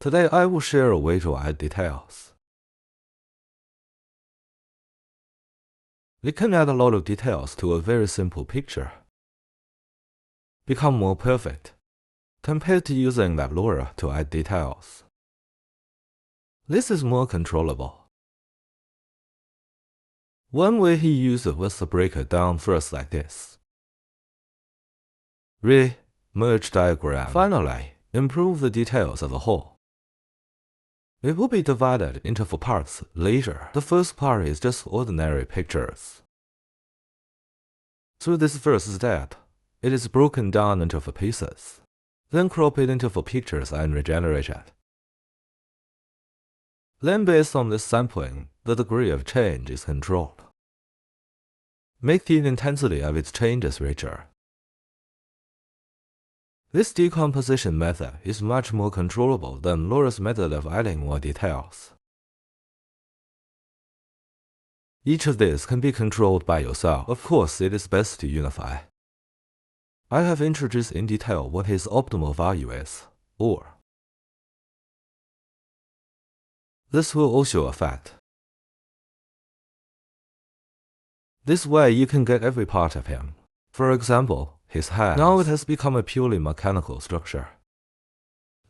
Today I will share a way to add details. We can add a lot of details to a very simple picture. Become more perfect, compared to using that Laura to add details. This is more controllable. One way he used it was to break it down first like this. Merge diagram. Finally, improve the details as a whole. It will be divided into 4 parts later. The first part is just ordinary pictures. Through this first step, it is broken down into 4 pieces. Then crop it into 4 pictures and regenerate it. Then based on this sampling, the degree of change is controlled. Make the intensity of its changes richer. This decomposition method is much more controllable than Laura's method of adding more details. Each of these can be controlled by yourself. Of course, it is best to unify. I have introduced in detail what his optimal value is, or. This will also affect. This way you can get every part of him. For example, his hands. Now it has become a purely mechanical structure.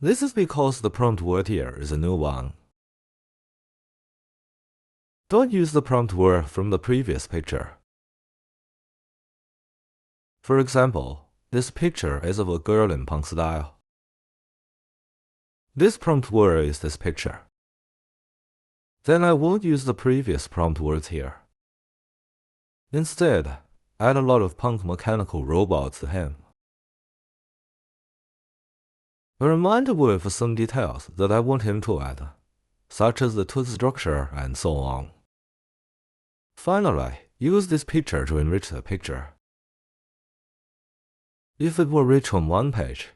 This is because the prompt word here is a new one. Don't use the prompt word from the previous picture. For example, this picture is of a girl in punk style. This prompt word is this picture. Then I won't use the previous prompt words here. Instead, add a lot of punk mechanical robots to him. A reminder word for some details that I want him to add, such as the tooth structure and so on. Finally, use this picture to enrich the picture. If it were rich on one page,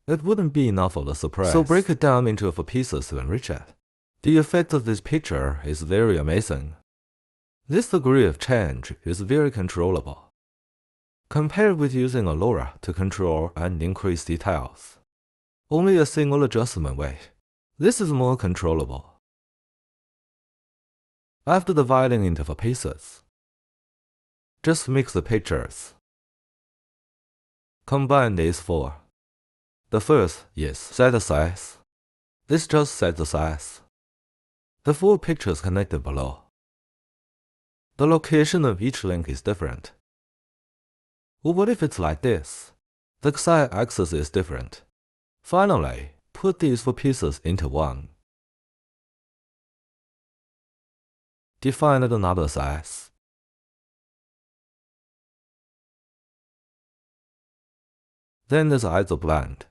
it wouldn't be enough of a surprise, so break it down into 4 pieces to enrich it. The effect of this picture is very amazing. This degree of change is very controllable, compared with using a Laura to control and increase details. Only a single adjustment way. This is more controllable. After dividing into 4 pieces, just mix the pictures. Combine these 4. The first is set the size. This just sets the size. The 4 pictures connected below. The location of each link is different. Well, what if it's like this? The x-axis is different. Finally, put these 4 pieces into one. Define another size. Then there's either blend.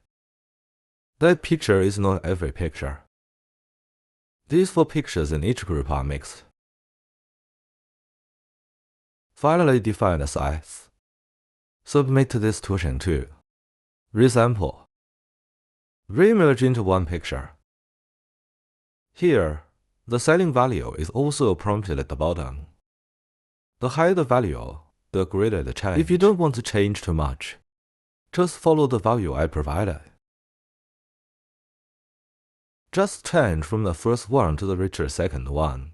That picture is not every picture. These 4 pictures in each group are mixed. Finally, define the size. Submit this to Shen 2. Resample. Remerge into one picture. Here, the setting value is also prompted at the bottom. The higher the value, the greater the change. If you don't want to change too much, just follow the value I provided. Just change from the first one to the richer second one.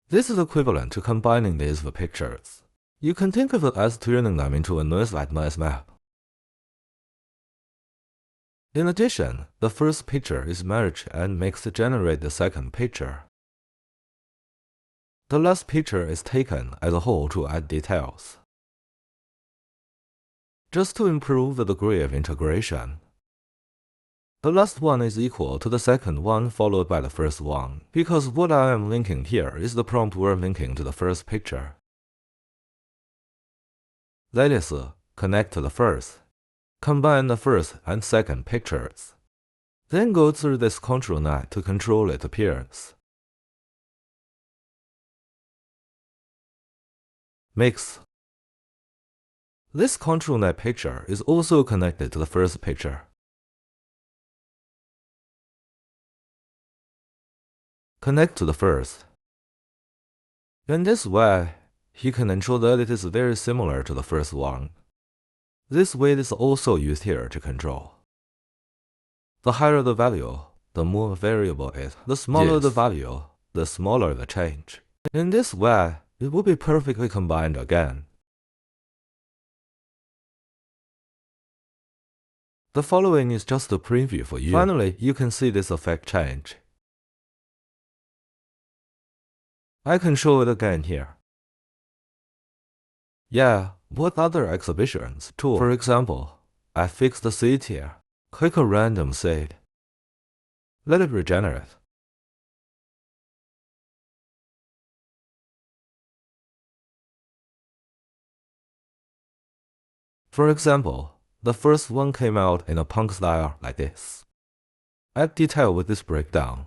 This is equivalent to combining these 4 pictures. You can think of it as turning them into a nice map. In addition, the first picture is merged and mixed to generate the second picture. The last picture is taken as a whole to add details. Just to improve the degree of integration, the last one is equal to the second one followed by the first one, because what I am linking here is the prompt word linking to the first picture. That is, connect to the first. Combine the first and second pictures. Then go through this control net to control its appearance. Mix. This control net picture is also connected to the first picture. Connect to the first. In this way, you can ensure that it is very similar to the first one. This weight is also used here to control. The higher the value, the more variable it is. The smaller the value, the smaller the change. In this way, it will be perfectly combined again. The following is just a preview for you. Finally, you can see this effect change. I can show it again here. Yeah, what other exhibitions too? For example, I fix the seed here. Click a random seed. Let it regenerate. For example, the first one came out in a punk style like this. Add detail with this breakdown.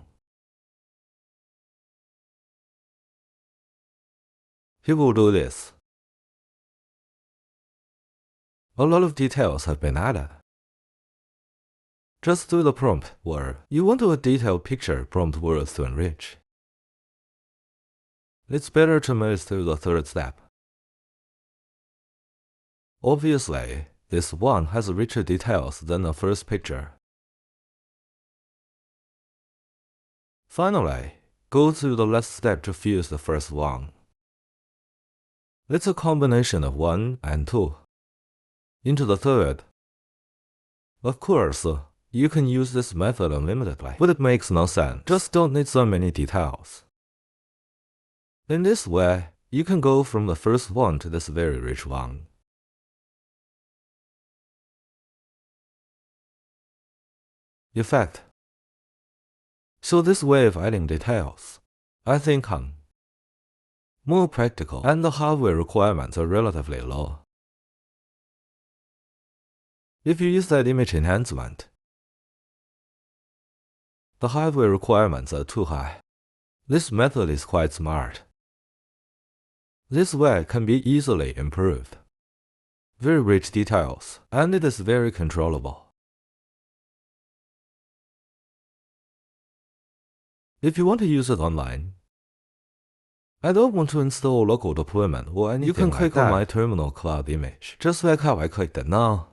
He will do this. A lot of details have been added. Just do the prompt word. You want a detailed picture prompt words to enrich. It's better to move to the third step. Obviously, this one has richer details than the first picture. Finally, go to the last step to fuse the first one. It's a combination of 1 and 2. Into the third. Of course, you can use this method unlimitedly, but it makes no sense. Just don't need so many details. In this way, you can go from the first one to this very rich one. Effect. So this way of adding details, I think more practical, and the hardware requirements are relatively low. If you use that image enhancement, the hardware requirements are too high. This method is quite smart. This way can be easily improved. Very rich details, and it is very controllable. If you want to use it online, I don't want to install local deployment or anything. You can click on my terminal cloud image, just like how I clicked it now.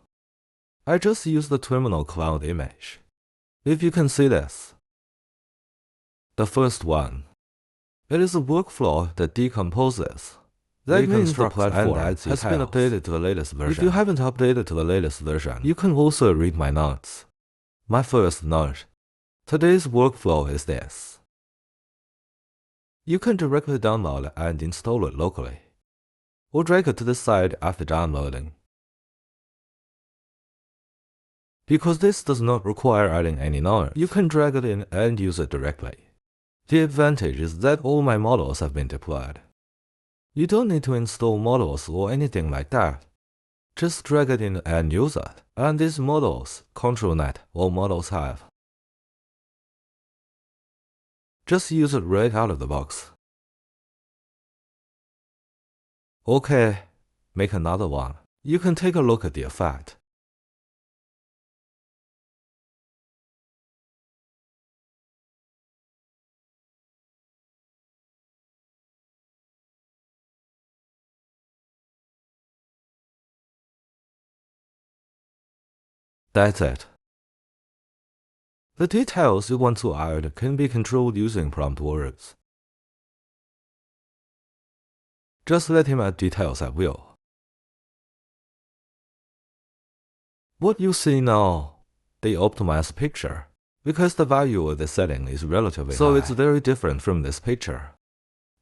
I just use the terminal cloud image. If you can see this, the first one, it is a workflow that decomposes. That means the platform has been updated to the latest version. If you haven't updated to the latest version, you can also read my notes. My first note. Today's workflow is this. You can directly download and install it locally, or drag it to the site after downloading. Because this does not require adding any nodes, you can drag it in and use it directly. The advantage is that all my models have been deployed. You don't need to install models or anything like that. Just drag it in and use it. And these models, ControlNet, all models have. Just use it right out of the box. Okay, make another one. You can take a look at the effect. That's it. The details you want to add can be controlled using prompt words. Just let him add details at will. What you see now, the optimized picture, because the value of the setting is relatively high. So it's very different from this picture.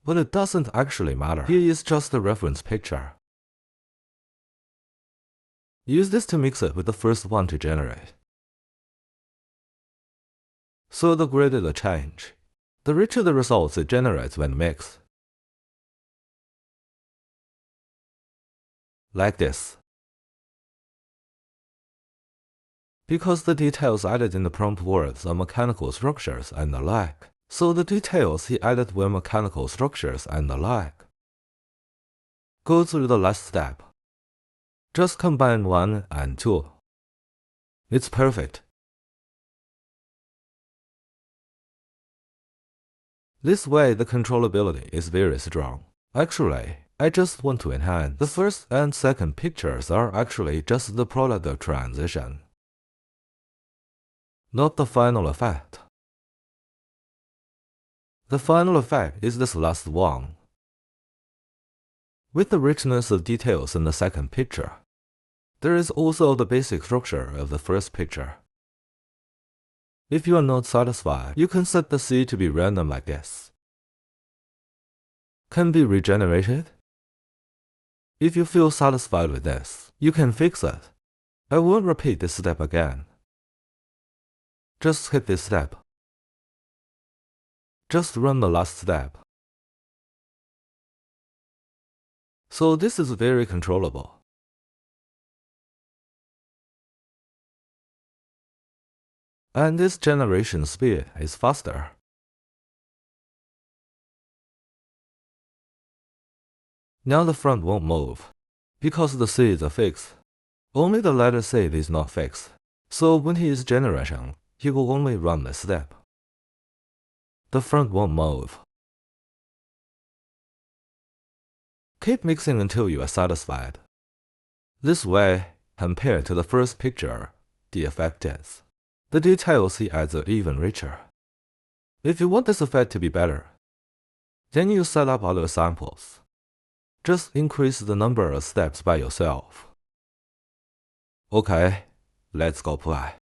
But it doesn't actually matter. Here is just a reference picture. Use this to mix it with the first one to generate. So the greater the change, the richer the results it generates when mixed. Like this. Because the details added in the prompt words are mechanical structures and the like, so the details he added were mechanical structures and the like. Go through the last step. Just combine 1 and 2. It's perfect. This way the controllability is very strong. Actually, I just want to enhance. The first and second pictures are actually just the product of transition. not the final effect. The final effect is this last one. With the richness of details in the second picture, there is also the basic structure of the first picture. If you are not satisfied, you can set the seed to be random like this. Can be regenerated. If you feel satisfied with this, you can fix it. I won't repeat this step again. Just hit this step. Just run the last step. So this is very controllable. And this generation speed is faster. Now the front won't move, because the seeds are fixed. Only the letter seed is not fixed, so when he is generating, he will only run this step. The front won't move. Keep mixing until you are satisfied. This way, compared to the first picture, the effect is. The details he adds are even richer. If you want this effect to be better, then you set up other samples. Just increase the number of steps by yourself. Okay, let's go play.